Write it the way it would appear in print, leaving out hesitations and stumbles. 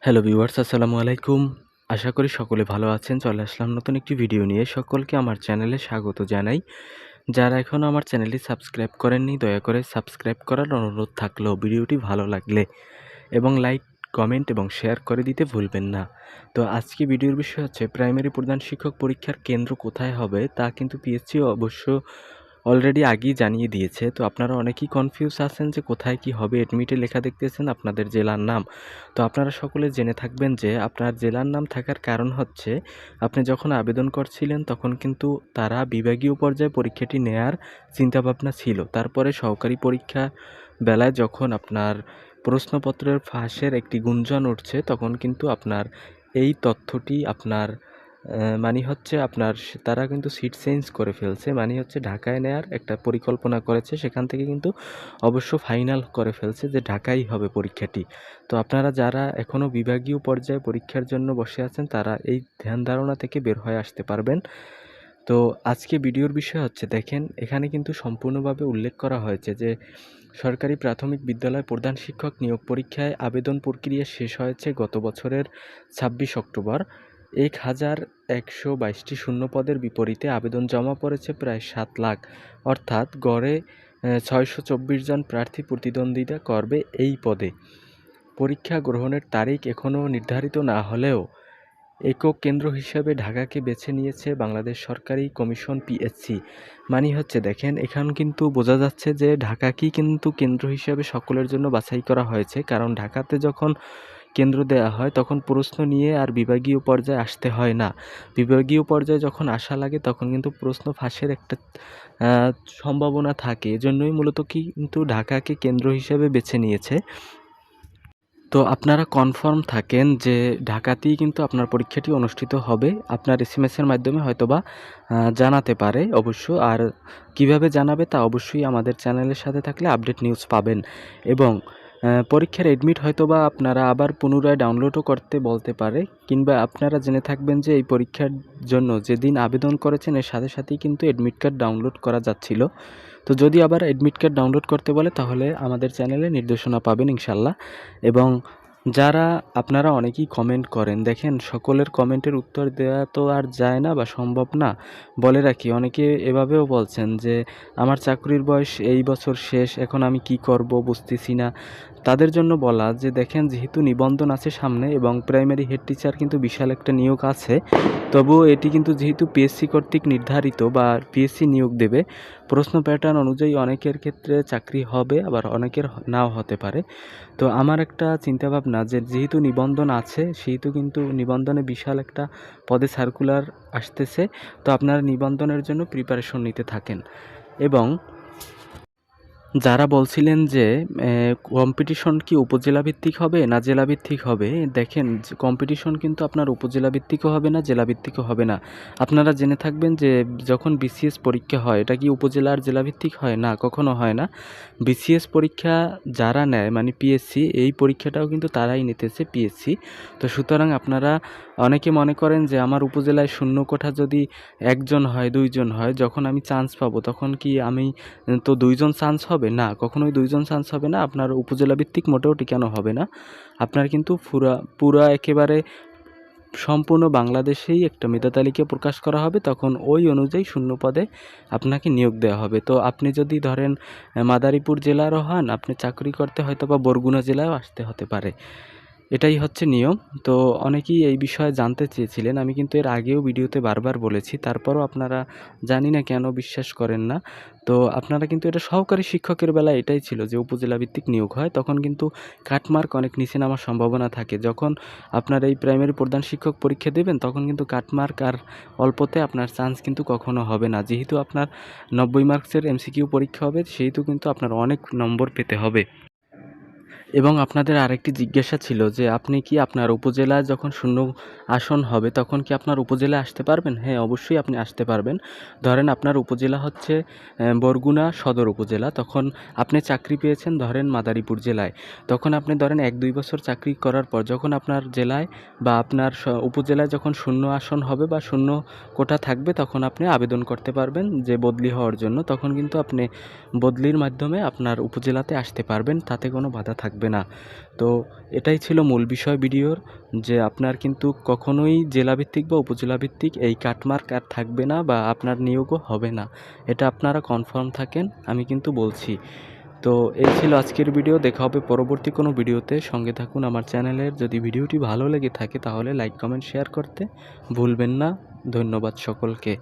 Hello viewers, আসসালামু আলাইকুম। আশা করি সকলে ভালো আছেন। চলে আসলাম নতুন একটি ভিডিও নিয়ে। সকলকে আমার চ্যানেলে স্বাগত জানাই। যারা এখনও আমার চ্যানেলটি সাবস্ক্রাইব করেননি, দয়া করে সাবস্ক্রাইব করার অনুরোধ থাকলো। ভিডিওটি ভালো লাগলে এবং লাইক, কমেন্ট এবং শেয়ার করে দিতে ভুলবেন না। তো আজকে ভিডিওর বিষয় হচ্ছে প্রাইমারি প্রধান শিক্ষক পরীক্ষার কেন্দ্র কোথায় হবে তা কিন্তু পিএসসি অবশ্য অলরেডি আগেই জানিয়ে দিয়েছে। তো আপনারা অনেকেই কনফিউজ আছেন যে কোথায় কি হবে। এডমিটে লেখা দেখতেছেন আপনাদের জেলার নাম। তো আপনারা সকলে জেনে থাকবেন যে আপনার জেলার নাম থাকার কারণ হচ্ছে আপনি যখন আবেদন করছিলেন তখন কিন্তু তারা বিভাগীয় পর্যায়ে পরীক্ষাটি নেয়ার চিন্তাভাবনা ছিল। তারপরে সহকারী পরীক্ষা বেলায় যখন আপনার প্রশ্নপত্রের ফাঁসের একটি গুঞ্জন উঠছে তখন কিন্তু আপনার এই তথ্যটি আপনার তারা কিন্তু সিট চেঞ্জ করে ফেলছে। হচ্ছে ঢাকায় নেয়ার একটা পরিকল্পনা করেছে। সেখান থেকে কিন্তু অবশ্য ফাইনাল করে ফেলছে যে ঢাকায় হবে পরীক্ষাটি। তো আপনারা যারা এখনও বিভাগীয় পর্যায়ে পরীক্ষার জন্য বসে আছেন তারা এই ধ্যান ধারণা থেকে বের হয়ে আসতে পারবেন। তো আজকে ভিডিওর বিষয় হচ্ছে দেখেন এখানে কিন্তু সম্পূর্ণভাবে উল্লেখ করা হয়েছে যে সরকারি প্রাথমিক বিদ্যালয় প্রধান শিক্ষক নিয়োগ পরীক্ষায় আবেদন প্রক্রিয়া শেষ হয়েছে গত বছরের ২৬ অক্টোবর। ১,১২২টি শূন্য পদের বিপরীতে আবেদন জমা পড়েছে প্রায় ৭ লাখ, অর্থাৎ গড়ে ৬২৪ জন প্রার্থী প্রতিদ্বন্দ্বিতা করবে এই পদে। পরীক্ষা গ্রহণের তারিখ এখনও নির্ধারিত না হলেও একক কেন্দ্র হিসাবে ঢাকাকে বেছে নিয়েছে বাংলাদেশ সরকারি কমিশন পিএসসি। হচ্ছে দেখেন এখানে কিন্তু বোঝা যাচ্ছে যে ঢাকাকেই কিন্তু কেন্দ্র হিসাবে সকলের জন্য বাছাই করা হয়েছে। কারণ ঢাকাতে যখন কেন্দ্র দেওয়া হয় তখন প্রশ্ন নিয়ে আর বিভাগীয় পর্যায়ে আসতে হয় না। বিভাগীয় পর্যায়ে যখন আসা লাগে তখন কিন্তু প্রশ্ন ফাঁসের একটা সম্ভাবনা থাকে। এজন্যই মূলত কিন্তু ঢাকাকে কেন্দ্র হিসেবে বেছে নিয়েছে। তো আপনারা কনফার্ম থাকেন যে ঢাকাতেই কিন্তু আপনার পরীক্ষাটি অনুষ্ঠিত হবে। আপনার এসএমএসের মাধ্যমে হয়তোবা জানাতে পারে অবশ্য। আর কিভাবে জানাবে তা অবশ্যই আমাদের চ্যানেলের সাথে থাকলে আপডেট নিউজ পাবেন। এবং পরীক্ষার অ্যাডমিট হয়তোবা আপনারা আবার পুনরায় ডাউনলোডও করতে বলতে পারে। কিংবা আপনারা জেনে থাকবেন যে এই পরীক্ষার জন্য যেদিন আবেদন করেছেন এর সাথে সাথেই কিন্তু অ্যাডমিট কার্ড ডাউনলোড করা যাচ্ছিল। তো যদি আবার অ্যাডমিট কার্ড ডাউনলোড করতে বলে তাহলে আমাদের চ্যানেলে নির্দেশনা পাবেন ইনশাল্লাহ। এবং আপনারা অনেকেই কমেন্ট করেন, দেখেন সকলের কমেন্টের উত্তর দেওয়া তো আর যায় না বা সম্ভব না। বলে রাখি, অনেকে এভাবেও বলছেন যে আমার চাকরির বয়স এই বছর শেষ, এখন আমি কি করব বুঝতেছি না। তাদের জন্য বলা যে দেখেন, যেহেতু নিবন্ধন আছে সামনে এবং প্রাইমারি হেড টিচার কিন্তু বিশাল একটা নিয়োগ আছে, তবুও এটি কিন্তু যেহেতু পিএসসি কর্তৃক নির্ধারিত বা পিএসসি নিয়োগ দেবে, প্রশ্ন প্যাটার্ন অনুযায়ী অনেকের ক্ষেত্রে চাকরি হবে, আবার অনেকের নাও হতে পারে। তো আমার একটা চিন্তাভাবনা যে যেহেতু নিবন্ধন আছে সেহেতু কিন্তু নিবন্ধনে বিশাল একটা পদে সার্কুলার আসতেছে। তো আপনারা নিবন্ধনের জন্য প্রিপারেশন নিতে থাকেন। এবং যারা বলছিলেন যে কম্পিটিশন কি উপজেলা ভিত্তিক হবে না জেলা ভিত্তিক হবে, দেখেন কম্পিটিশন কিন্তু আপনার উপজেলা ভিত্তিকও হবে না, জেলা ভিত্তিকও হবে না। আপনারা জেনে থাকবেন যে যখন বিসিএস পরীক্ষা হয় এটা কি উপজেলা আর জেলা ভিত্তিক হয় না, কখনো হয় না। বিসিএস পরীক্ষা যারা নেয় পিএসসি, এই পরীক্ষাটাও কিন্তু তারাই নিতেছে পিএসসি। তো সুতরাং আপনারা অনেকে মনে করেন যে আমার উপজেলায় শূন্য কোঠা যদি একজন হয়, দুইজন হয়, যখন আমি চান্স পাবো তখন কি আমি তো দুইজন চান্স হবে না, কখনোই দুইজন চান্স হবে না। আপনার উপজেলা ভিত্তিক মোটেও টিকানো হবে না। আপনার কিন্তু পুরা একেবারে সম্পূর্ণ বাংলাদেশেই একটা মেধা তালিকা প্রকাশ করা হবে, তখন ওই অনুযায়ী শূন্য পদে আপনাকে নিয়োগ দেওয়া হবে। তো আপনি যদি ধরেন মাদারীপুর জেলারও হন, আপনি চাকরি করতে হয়তো বা বরগুনা জেলায়ও আসতে হতে পারে। এটাই হচ্ছে নিয়ম। তো অনেকেই এই বিষয়ে জানতে চেয়েছিলেন, আমি কিন্তু এর আগেও ভিডিওতে বারবার বলেছি, তারপরও আপনারা জানি না কেন বিশ্বাস করেন না। তো আপনারা কিন্তু এটা সহকারী শিক্ষকের বেলায় এটাই ছিল যে উপজেলা ভিত্তিক নিয়োগ হয়, তখন কিন্তু কাটমার্ক অনেক নিচে নামার সম্ভাবনা থাকে। যখন আপনার এই প্রাইমারি প্রধান শিক্ষক পরীক্ষা দেবেন তখন কিন্তু কাটমার্ক আর অল্পতে আপনার চান্স কিন্তু কখনো হবে না। যেহেতু আপনার 90 মার্কসের এমসিকিউ পরীক্ষা হবে, সেহেতু কিন্তু আপনার অনেক নম্বর পেতে হবে। এবং আপনাদের আরেকটি জিজ্ঞাসা ছিল যে আপনি কি আপনার উপজেলায় যখন শূন্য আসন হবে তখন কি আপনার উপজেলায় আসতে পারবেন? হ্যাঁ, অবশ্যই আপনি আসতে পারবেন। ধরেন আপনার উপজেলা হচ্ছে বরগুনা সদর উপজেলা, তখন আপনি চাকরি পেয়েছেন ধরেন মাদারীপুর জেলায়। তখন আপনি ধরেন 1-2 বছর চাকরি করার পর যখন আপনার জেলায় বা আপনার উপজেলায় যখন শূন্য আসন হবে বা শূন্য কোটা থাকবে, তখন আপনি আবেদন করতে পারবেন যে বদলি হওয়ার জন্য। তখন কিন্তু আপনি বদলির মাধ্যমে আপনার উপজেলাতে আসতে পারবেন, তাতে কোনো বাধা থাকবে থাকবে না। তো এটাই ছিল মূল বিষয় ভিডিওর, যে আপনার কিন্তু কখনোই জেলাভিত্তিক বা উপজেলাভিত্তিক এই কাটমার্ক আর থাকবে না বা আপনার নিয়োগও হবে না। এটা আপনারা কনফার্ম থাকেন, আমি কিন্তু বলছি। তো এই ছিল আজকের ভিডিও। দেখা হবে পরবর্তী কোনো ভিডিওতে। সঙ্গে থাকুন আমার চ্যানেলের। যদি ভিডিওটি ভালো লেগে থাকে তাহলে লাইক, কমেন্ট, শেয়ার করতে ভুলবেন না। ধন্যবাদ সকলকে।